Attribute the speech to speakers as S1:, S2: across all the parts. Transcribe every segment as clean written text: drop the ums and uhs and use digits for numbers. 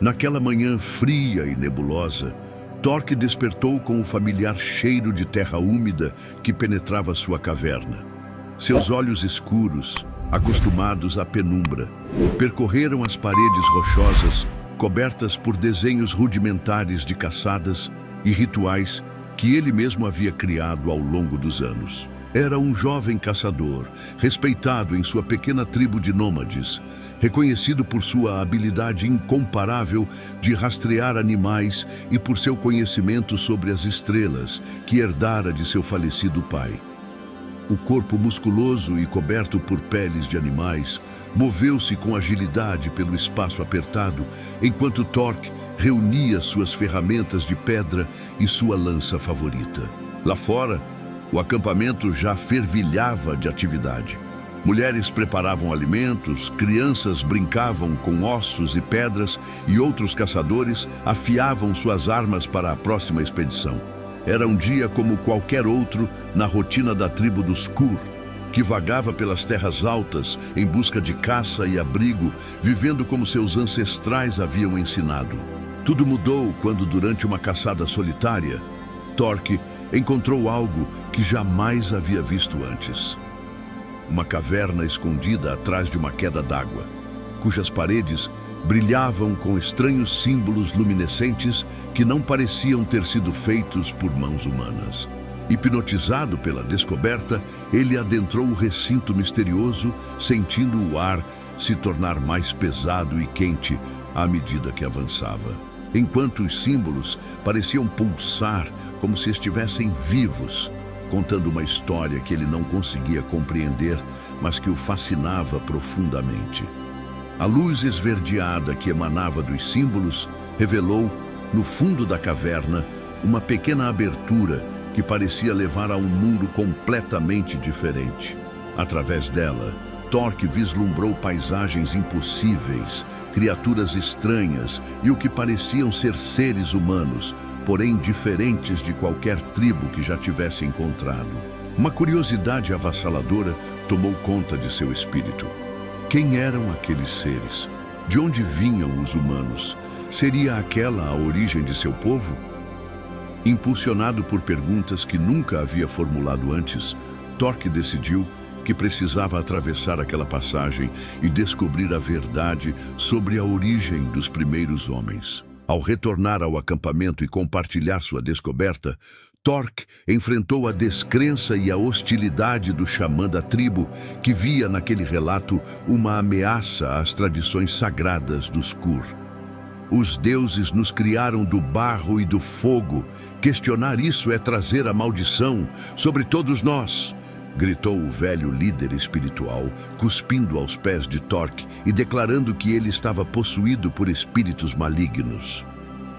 S1: Naquela manhã fria e nebulosa, Torque despertou com o familiar cheiro de terra úmida que penetrava sua caverna. Seus olhos escuros, acostumados à penumbra, percorreram as paredes rochosas, cobertas por desenhos rudimentares de caçadas e rituais que ele mesmo havia criado ao longo dos anos. Era um jovem caçador, respeitado em sua pequena tribo de nômades, reconhecido por sua habilidade incomparável de rastrear animais e por seu conhecimento sobre as estrelas, que herdara de seu falecido pai. O corpo musculoso e coberto por peles de animais moveu-se com agilidade pelo espaço apertado, enquanto Torque reunia suas ferramentas de pedra e sua lança favorita. Lá fora, o acampamento já fervilhava de atividade. Mulheres preparavam alimentos, crianças brincavam com ossos e pedras e outros caçadores afiavam suas armas para a próxima expedição. Era um dia como qualquer outro na rotina da tribo dos Kur, que vagava pelas terras altas em busca de caça e abrigo, vivendo como seus ancestrais haviam ensinado. Tudo mudou quando, durante uma caçada solitária, Torque encontrou algo que jamais havia visto antes. Uma caverna escondida atrás de uma queda d'água, cujas paredes brilhavam com estranhos símbolos luminescentes que não pareciam ter sido feitos por mãos humanas. Hipnotizado pela descoberta, ele adentrou o recinto misterioso, sentindo o ar se tornar mais pesado e quente à medida que avançava. Enquanto os símbolos pareciam pulsar como se estivessem vivos, contando uma história que ele não conseguia compreender, mas que o fascinava profundamente. A luz esverdeada que emanava dos símbolos revelou, no fundo da caverna, uma pequena abertura que parecia levar a um mundo completamente diferente. Através dela, Torque vislumbrou paisagens impossíveis, criaturas estranhas e o que pareciam ser seres humanos, porém diferentes de qualquer tribo que já tivesse encontrado. Uma curiosidade avassaladora tomou conta de seu espírito. Quem eram aqueles seres? De onde vinham os humanos? Seria aquela a origem de seu povo? Impulsionado por perguntas que nunca havia formulado antes, Torque decidiu que precisava atravessar aquela passagem e descobrir a verdade sobre a origem dos primeiros homens. Ao retornar ao acampamento e compartilhar sua descoberta, Torque enfrentou a descrença e a hostilidade do xamã da tribo, que via naquele relato uma ameaça às tradições sagradas dos Kur. Os deuses nos criaram do barro e do fogo. Questionar isso é trazer a maldição sobre todos nós, gritou o velho líder espiritual, cuspindo aos pés de Torque e declarando que ele estava possuído por espíritos malignos.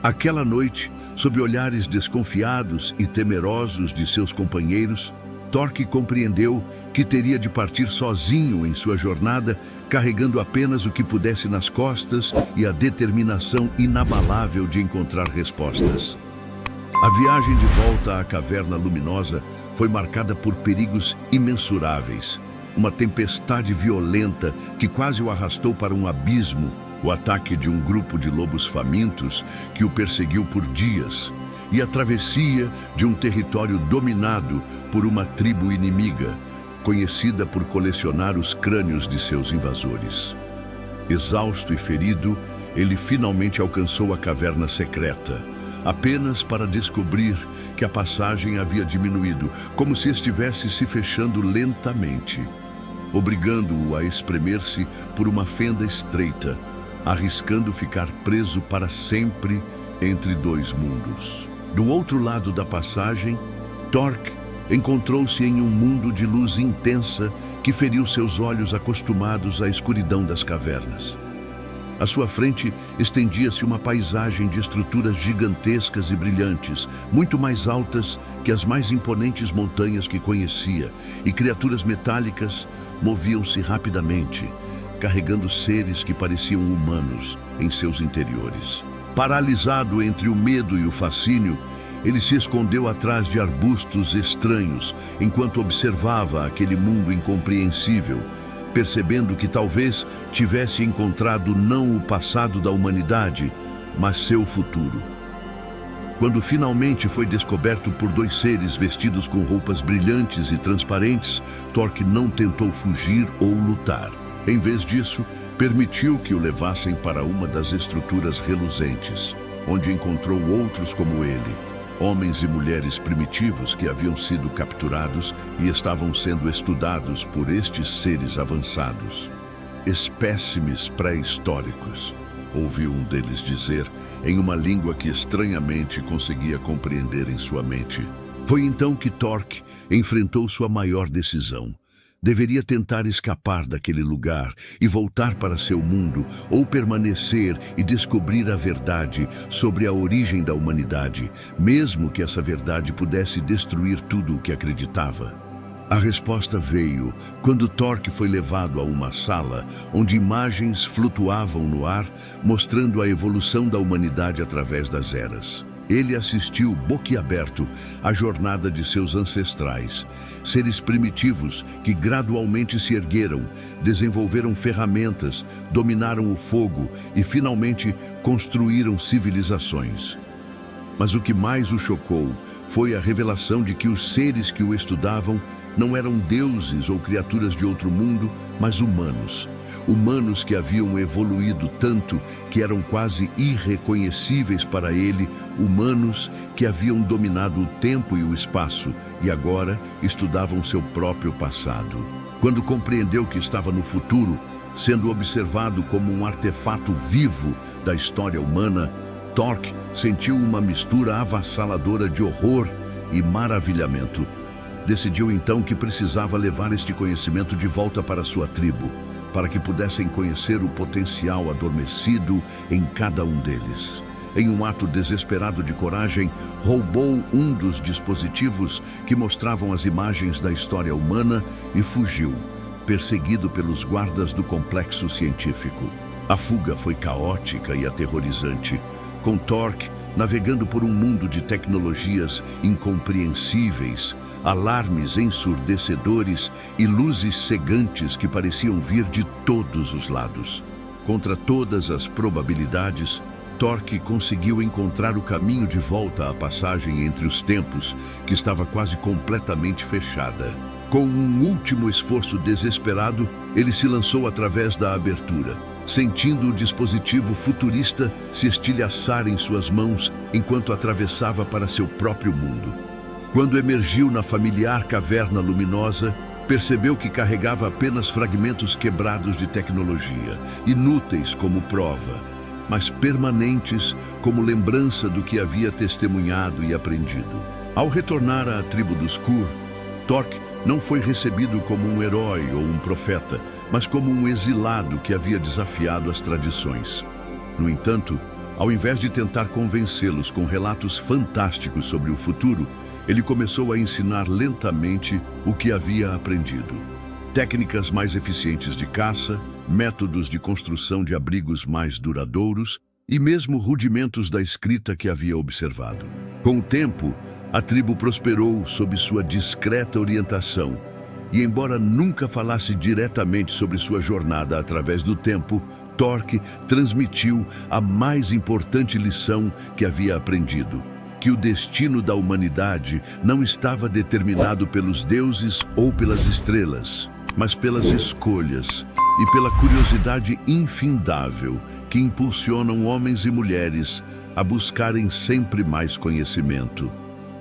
S1: Aquela noite, sob olhares desconfiados e temerosos de seus companheiros, Torque compreendeu que teria de partir sozinho em sua jornada, carregando apenas o que pudesse nas costas e a determinação inabalável de encontrar respostas. A viagem de volta à caverna luminosa foi marcada por perigos imensuráveis. Uma tempestade violenta que quase o arrastou para um abismo, o ataque de um grupo de lobos famintos que o perseguiu por dias, e a travessia de um território dominado por uma tribo inimiga, conhecida por colecionar os crânios de seus invasores. Exausto e ferido, ele finalmente alcançou a caverna secreta, apenas para descobrir que a passagem havia diminuído, como se estivesse se fechando lentamente, obrigando-o a espremer-se por uma fenda estreita, arriscando ficar preso para sempre entre dois mundos. Do outro lado da passagem, Torque encontrou-se em um mundo de luz intensa que feriu seus olhos acostumados à escuridão das cavernas. À sua frente estendia-se uma paisagem de estruturas gigantescas e brilhantes, muito mais altas que as mais imponentes montanhas que conhecia, e criaturas metálicas moviam-se rapidamente, carregando seres que pareciam humanos em seus interiores. Paralisado entre o medo e o fascínio, ele se escondeu atrás de arbustos estranhos, enquanto observava aquele mundo incompreensível, percebendo que talvez tivesse encontrado não o passado da humanidade, mas seu futuro. Quando finalmente foi descoberto por dois seres vestidos com roupas brilhantes e transparentes, Torque não tentou fugir ou lutar. Em vez disso, permitiu que o levassem para uma das estruturas reluzentes, onde encontrou outros como ele, homens e mulheres primitivos que haviam sido capturados e estavam sendo estudados por estes seres avançados. Espécimes pré-históricos, ouviu um deles dizer, em uma língua que estranhamente conseguia compreender em sua mente. Foi então que Torque enfrentou sua maior decisão. Deveria tentar escapar daquele lugar e voltar para seu mundo, ou permanecer e descobrir a verdade sobre a origem da humanidade, mesmo que essa verdade pudesse destruir tudo o que acreditava. A resposta veio quando Torque foi levado a uma sala onde imagens flutuavam no ar, mostrando a evolução da humanidade através das eras. Ele assistiu, boquiaberto, à jornada de seus ancestrais, seres primitivos que gradualmente se ergueram, desenvolveram ferramentas, dominaram o fogo e, finalmente, construíram civilizações. Mas o que mais o chocou foi a revelação de que os seres que o estudavam não eram deuses ou criaturas de outro mundo, mas humanos. Humanos que haviam evoluído tanto que eram quase irreconhecíveis para ele, humanos que haviam dominado o tempo e o espaço e agora estudavam seu próprio passado. Quando compreendeu que estava no futuro, sendo observado como um artefato vivo da história humana, Torque sentiu uma mistura avassaladora de horror e maravilhamento. Decidiu então que precisava levar este conhecimento de volta para sua tribo, para que pudessem conhecer o potencial adormecido em cada um deles. Em um ato desesperado de coragem, roubou um dos dispositivos que mostravam as imagens da história humana e fugiu, perseguido pelos guardas do complexo científico. A fuga foi caótica e aterrorizante, com Torque navegando por um mundo de tecnologias incompreensíveis, alarmes ensurdecedores e luzes cegantes que pareciam vir de todos os lados. Contra todas as probabilidades, Torque conseguiu encontrar o caminho de volta à passagem entre os tempos, que estava quase completamente fechada. Com um último esforço desesperado, ele se lançou através da abertura, sentindo o dispositivo futurista se estilhaçar em suas mãos enquanto atravessava para seu próprio mundo. Quando emergiu na familiar caverna luminosa, percebeu que carregava apenas fragmentos quebrados de tecnologia, inúteis como prova, mas permanentes como lembrança do que havia testemunhado e aprendido. Ao retornar à tribo dos Kur, Torque não foi recebido como um herói ou um profeta, mas como um exilado que havia desafiado as tradições. No entanto, ao invés de tentar convencê-los com relatos fantásticos sobre o futuro, ele começou a ensinar lentamente o que havia aprendido. Técnicas mais eficientes de caça, métodos de construção de abrigos mais duradouros e mesmo rudimentos da escrita que havia observado. Com o tempo, a tribo prosperou sob sua discreta orientação, e embora nunca falasse diretamente sobre sua jornada através do tempo, Torque transmitiu a mais importante lição que havia aprendido: que o destino da humanidade não estava determinado pelos deuses ou pelas estrelas, mas pelas escolhas e pela curiosidade infindável que impulsionam homens e mulheres a buscarem sempre mais conhecimento,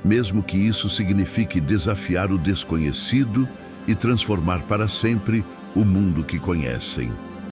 S1: mesmo que isso signifique desafiar o desconhecido e transformar para sempre o mundo que conhecem.